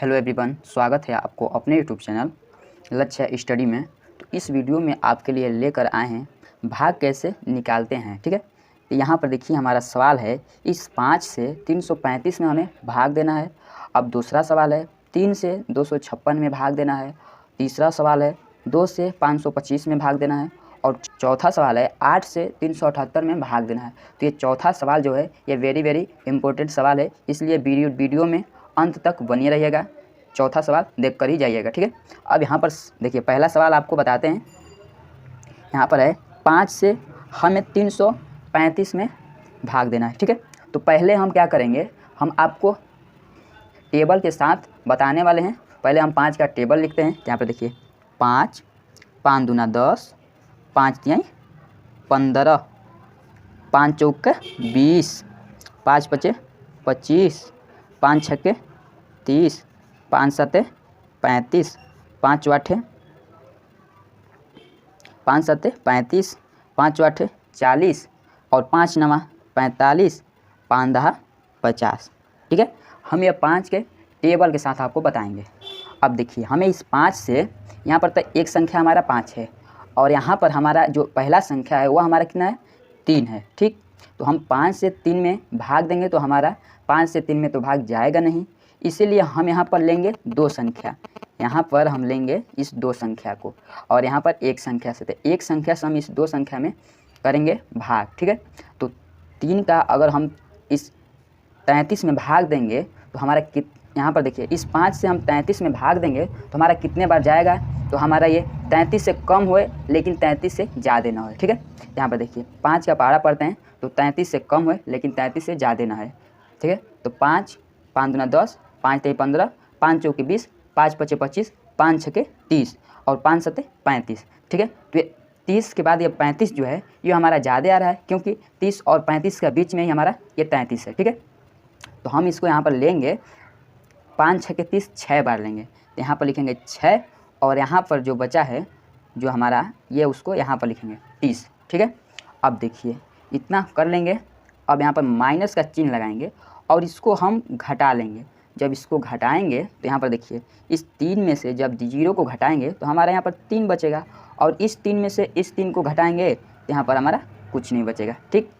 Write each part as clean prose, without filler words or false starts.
Hello everyone, स्वागत है आपको अपने यूट्यूब चैनल लक्ष्य स्टडी में। तो इस वीडियो में आपके लिए लेकर आए हैं भाग कैसे निकालते हैं। ठीक है, तो यहाँ पर देखिए हमारा सवाल है, इस 5 से 335 में हमें भाग देना है। अब दूसरा सवाल है 3 से 256 में भाग देना है। तीसरा सवाल है 2 से 525 में भाग देना है। और चौथा सवाल है 8 से 378 में भाग देना है। तो ये चौथा सवाल जो है ये वेरी इंपॉर्टेंट सवाल है, इसलिए वीडियो में अंत तक बने रहिएगा। चौथा सवाल देख कर ही जाइएगा। ठीक है, अब यहाँ पर देखिए पहला सवाल आपको बताते हैं। यहाँ पर है 5 से हमें 335 में भाग देना है। ठीक है, तो पहले हम क्या करेंगे, हम आपको टेबल के साथ बताने वाले हैं। पहले हम 5 का टेबल लिखते हैं। यहाँ पर देखिए 5, 5 दूना 10, 5 तिहाई 15, 5 चौके 20, 5 पचे 25, 5 छक्के 30, 5 सत्ते 35, 5 आठे 5 सत्ते 35, 5 आठे 40 और 5 नवा 45, 5 दहा 50। ठीक है, हम ये 5 के टेबल के साथ आपको बताएंगे। अब देखिए हमें इस 5 से यहाँ पर तो एक संख्या हमारा 5 है और यहाँ पर हमारा जो पहला संख्या है वो हमारा कितना है, 3 है। ठीक, तो हम 5 से 3 में भाग देंगे तो हमारा 5 से 3 में तो भाग जाएगा नहीं, इसीलिए हम यहाँ पर लेंगे 2 संख्या। यहाँ पर हम लेंगे इस 2 संख्या को और यहाँ पर एक संख्या से, तो एक संख्या से हम इस 2 संख्या में करेंगे भाग। ठीक है, तो 3 का अगर हम इस 33 में भाग देंगे तो हमारा यहाँ पर देखिए इस 5 से हम 33 में भाग देंगे तो हमारा कितने बार जाएगा, तो हमारा ये 33 से कम होए लेकिन 33 से ज़्यादा ना हो। ठीक है, यहाँ पर देखिए 5 का पहाड़ा पढ़ते हैं तो 33 से कम होए लेकिन 33 से ज़्यादा ना है। ठीक है, तो 5, 5 दूना 10, 5 तिहाई 15, 5 चौके 20, 5 पचे 25, 5 छक्के 30 और 5 सत्ते 35। ठीक है, तो ये 30 के बाद ये 35 जो है ये हमारा ज़्यादा आ रहा है, क्योंकि 30 और 35 के बीच में ही हमारा ये 33 है। ठीक है, तो हम इसको यहाँ पर लेंगे 5 छक्के 30 6 बार लेंगे, तो यहाँ पर लिखेंगे 6 और यहाँ पर जो बचा है जो हमारा ये उसको यहाँ पर लिखेंगे 30। ठीक है, अब देखिए इतना कर लेंगे। अब यहाँ पर माइनस का चिन्ह लगाएंगे और इसको हम घटा लेंगे। जब इसको घटाएंगे तो यहाँ पर देखिए इस 3 में से जब 0 को घटाएंगे तो हमारा यहाँ पर 3 बचेगा और इस 3 में से इस 3 को घटाएंगे तो यहाँ पर हमारा कुछ नहीं बचेगा। ठीक,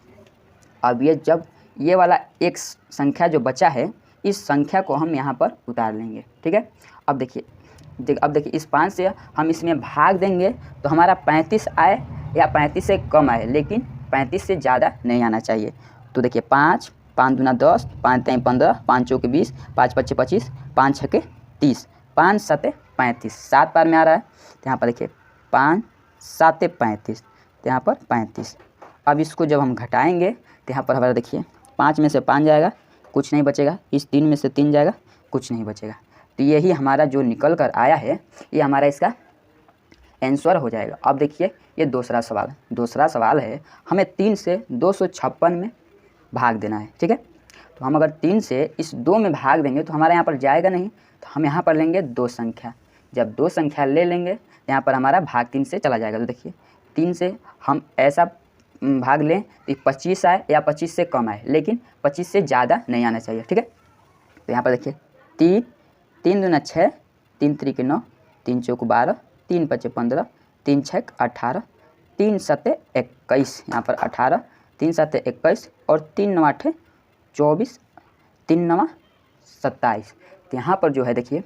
अब ये जब ये वाला एक संख्या जो बचा है इस संख्या को हम यहाँ पर उतार लेंगे। ठीक है, अब देखिए इस 5 से हम इसमें भाग देंगे तो हमारा 35 आए या 35 से कम आए, लेकिन 35 से ज़्यादा नहीं आना चाहिए। तो देखिए 5, 5 दूना 10, 5 तिहाई 15, 5 चौके 20, 5 पचे 25, 5 छक्के 30, 5 सत्ते 35, 7 बार में आ रहा है। तो यहाँ पर देखिए 5 7 35, तो यहाँ पर 35। अब इसको जब हम घटाएंगे तो यहाँ पर हमारा देखिए 5 में से 5 जाएगा, कुछ नहीं बचेगा। इस 3 में से 3 जाएगा, कुछ नहीं बचेगा। तो यही हमारा जो निकल कर आया है ये हमारा इसका आंसर हो जाएगा। अब देखिए ये दूसरा सवाल है हमें 3 से 256 में भाग देना है। ठीक है, तो हम अगर 3 से इस 2 में भाग देंगे तो हमारे यहाँ पर जाएगा नहीं, तो हम यहाँ पर लेंगे 2 संख्या। जब 2 संख्या ले लेंगे तो यहाँ पर हमारा भाग 3 से चला जाएगा। तो देखिए 3 से हम ऐसा भाग लें तो 25 आए या 25 से कम आए, लेकिन 25 से ज़्यादा नहीं आना चाहिए। ठीक है, तो यहाँ पर देखिए 3, 3 दूना 6, 3 त्रिक 9, 3 चौक 12, 3 पचे 15, 3 छक 18, 3 सत्ते 21, यहाँ पर 18, 3 सत्ते 21 और 3 नवा 8 24, 3 नवा 27। तो यहाँ पर जो है देखिए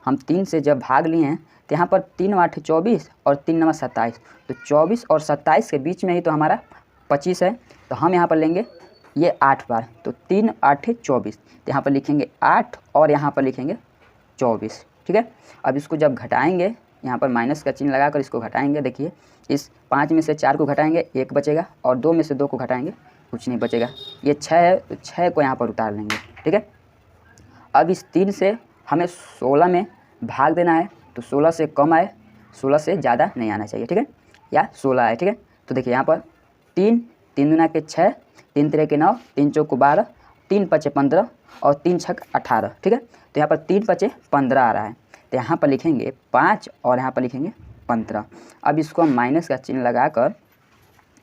हम 3 से जब भाग लिए हैं तो यहाँ पर 3 8 24 और 3 नवा 27, तो 24 और 27 के बीच में ही तो हमारा 25 है। तो हम यहाँ पर लेंगे ये 8 बार, तो 3 8 24, तो यहाँ पर लिखेंगे 8 और यहाँ पर लिखेंगे 24। ठीक है, अब इसको जब घटाएंगे यहाँ पर माइनस का चिन्ह लगाकर इसको घटाएंगे। देखिए इस 5 में से 4 को घटाएंगे 1 बचेगा और 2 में से 2 को घटाएंगे कुछ नहीं बचेगा। ये 6 है तो 6 को यहाँ पर उतार लेंगे। ठीक है, अब इस 3 से हमें 16 में भाग देना है, तो 16 से कम आए, 16 से ज़्यादा नहीं आना चाहिए। ठीक है, या 16 आए। ठीक है, तो देखिए यहाँ पर 3, 3 दूना के 6, 3 तिहाई के 9, 3 चौक 12, 3 पचे 15 और 3 छक 18। ठीक है, तो यहाँ पर 3 पचे 15 आ रहा है, तो यहाँ पर लिखेंगे 5 और यहाँ पर लिखेंगे 15। अब इसको हम माइनस का चिन्ह लगाकर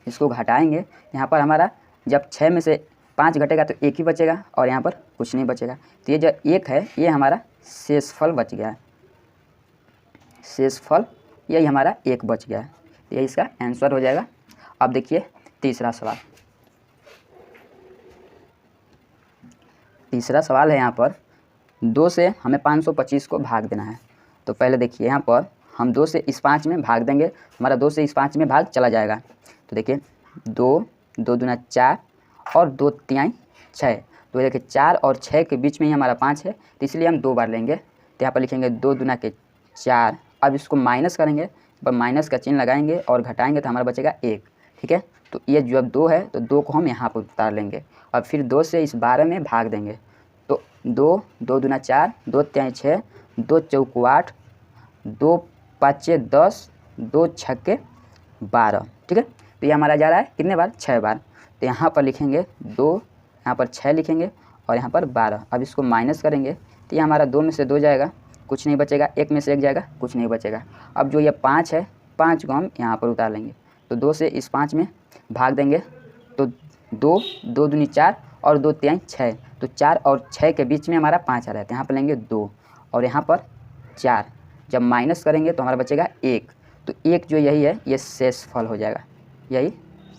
इसको घटाएंगे। यहाँ पर हमारा जब 6 में से 5 घटेगा तो 1 ही बचेगा और यहाँ पर कुछ नहीं बचेगा। तो ये जो 1 है ये हमारा शेषफल बच गया है, शेषफल यही हमारा 1 बच गया है। तो ये इसका आंसर हो जाएगा। अब देखिए तीसरा सवाल। तीसरा सवाल है यहाँ पर 2 से हमें 525 को भाग देना है। तो पहले देखिए यहाँ पर हम 2 से इस 5 में भाग देंगे, हमारा 2 से इस 5 में भाग चला जाएगा। तो देखिए 2, 2 दूना 4 और 2 तिहाई 6। तो देखिए 4 और 6 के बीच में ही हमारा 5 है, तो इसलिए हम 2 बार लेंगे। तो यहाँ पर लिखेंगे 2 दूना के 4। अब इसको माइनस करेंगे, पर माइनस का चिन्ह लगाएंगे और घटाएंगे तो हमारा बचेगा 1। ठीक है, तो ये जो अब 2 है तो 2 को हम यहाँ पर उतार लेंगे और फिर 2 से इस 12 में भाग देंगे। तो 2, 2 दूना 4, 2 तिहाई 6, 2 चौको 8, 2 पाँचे 10, 2 छक्के 12। ठीक है, तो ये हमारा जा रहा है कितने बार? 6 बार। तो यहाँ पर लिखेंगे 2, यहाँ पर 6 लिखेंगे और यहाँ पर 12। अब इसको माइनस करेंगे तो ये हमारा 2 में से 2 जाएगा, कुछ नहीं बचेगा। 1 में से 1 जाएगा, कुछ नहीं बचेगा। अब जो ये 5 है, 5 को हम यहाँ पर उतार लेंगे। तो 2 से इस 5 में भाग देंगे तो 2, 2 दूनी 4 और 2 तिहाई 6। तो 4 और 6 के बीच में हमारा 5 आ रहा है, तो यहाँ पर लेंगे 2 और यहाँ पर 4। जब माइनस करेंगे तो हमारा बचेगा 1। तो 1 जो यही है ये शेषफल हो जाएगा, यही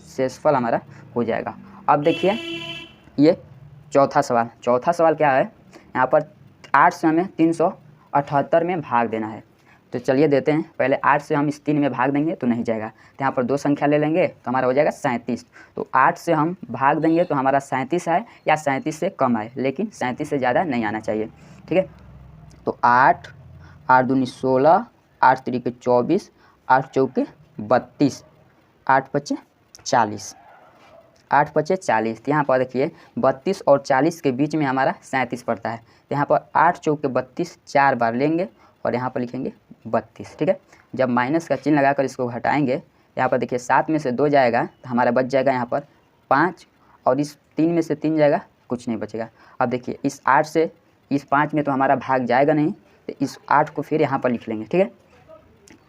शेषफल हमारा हो जाएगा। अब देखिए ये चौथा सवाल। चौथा सवाल क्या है? यहाँ पर 8 से हमें 378 में भाग देना है। तो चलिए देते हैं। पहले 8 से हम इस 3 में भाग देंगे तो नहीं जाएगा, तो यहाँ पर 2 संख्या ले लेंगे तो हमारा हो जाएगा 37। तो 8 से हम भाग देंगे तो हमारा 37 आए या 37 से कम आए, लेकिन 37 से ज़्यादा नहीं आना चाहिए। ठीक है, तो 8, 8 दूनी 16, 8 तिरिके 24, 8 चौके 32, 8 पचे 40, 8 पचे 40। तो यहाँ पर देखिए 32 और 40 के बीच में हमारा 37 पड़ता है। तो यहाँ पर 8 चौके 32 4 बार लेंगे और यहाँ पर लिखेंगे 32। ठीक है, जब माइनस का चिन्ह लगाकर इसको घटाएंगे, यहाँ पर देखिए 7 में से 2 जाएगा तो हमारा बच जाएगा यहाँ पर 5 और इस 3 में से 3 जाएगा, कुछ नहीं बचेगा। अब देखिए इस 8 से इस 5 में तो हमारा भाग जाएगा नहीं, तो इस 8 को फिर यहाँ पर लिख लेंगे। ठीक है,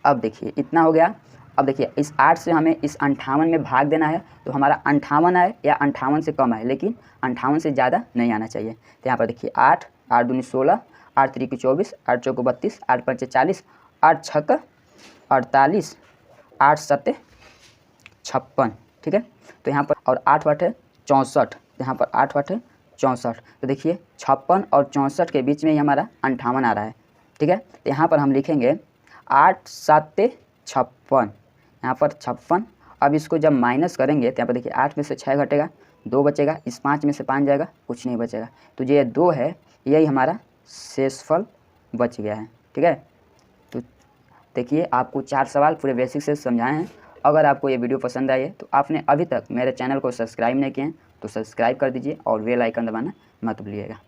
अब देखिए इतना हो गया। अब देखिए इस 8 से हमें इस 58 में भाग देना है, तो हमारा 58 आए या 58 से कम आए, लेकिन 58 से ज़्यादा नहीं आना चाहिए। तो यहाँ पर देखिए 8, 8 दूनी 16, 8 तिरिके 24, 8 चौको 32, 8 पंचे 40, 8 छक्का 48, 8 सत्ते 56। ठीक है, तो यहाँ पर और 8 बटे 64, यहाँ पर 8 बटे 64। तो देखिए 56 और 64 के बीच में ही हमारा 58 आ रहा है। ठीक है, तो यहाँ पर हम लिखेंगे 8 सत्ते 56, यहाँ पर 56। अब इसको जब माइनस करेंगे तो यहाँ पर देखिए 8 में से 6 घटेगा, 2 बचेगा। इस 5 में से 5 जाएगा, कुछ नहीं बचेगा। तो ये 2 है, यही हमारा शेषफल बच गया है। ठीक है, तो देखिए आपको 4 सवाल पूरे बेसिक से समझाए हैं। अगर आपको ये वीडियो पसंद आई है तो आपने अभी तक मेरे चैनल को सब्सक्राइब नहीं किए हैं तो सब्सक्राइब कर दीजिए और बेल आइकन दबाना मत भूलिएगा।